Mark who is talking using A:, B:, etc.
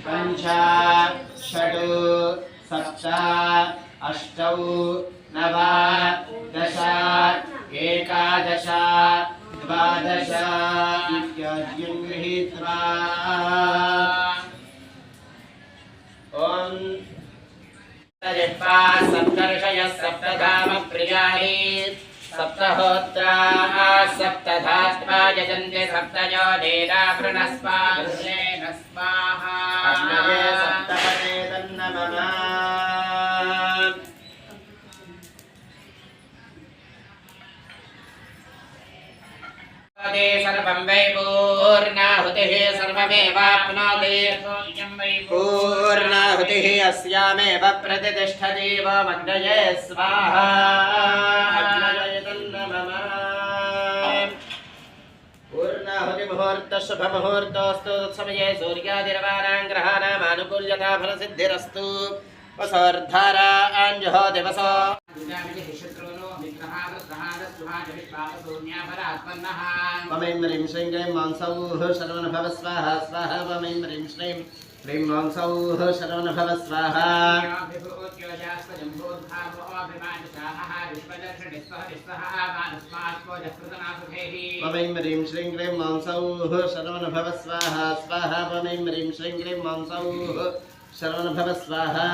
A: पंच षट् सप्त अष्टौ नव दश एकादश द्वादश इत्याद्यं गृहीत्वा ॐ सप्तर्षयः सप्तधाम प्रियाणि सप्तहोत्राः सप्तधात्मा यजन्ते सप्तयो देवावृणस्वाहा स्वाहा सप्तपदे तन्नमः सर्वं वै पूर्णाहुतिः सर्वमेवाप्नोति पूर्णाहुतिः अस्यामेव प्रतिष्ठति वमग्नये स्वाहा पूर्णाहुतिमुहूर्तः शुभमुहूर्तोऽस्तु तत्समये सूर्यादिरवाणां ग्रहाणामानुकूल्यता फलसिद्धिरस्तु वसोर्धाराञ्जहो दिवसो वमैं ह्रीं श्रीं क्लीं मांसौः शरवणभव स्वाहा स्वाहा वमैं ह्रीं श्रीं क्लीं मांसौः शरवणभव स्वाहा वमैं ह्रीं श्रीं क्लीं मांसौः शरवणभव स्वाहा स्वाहा वमैं ह्रीं श्रीं क्लीं मांसौः शरवणभव स्वाहा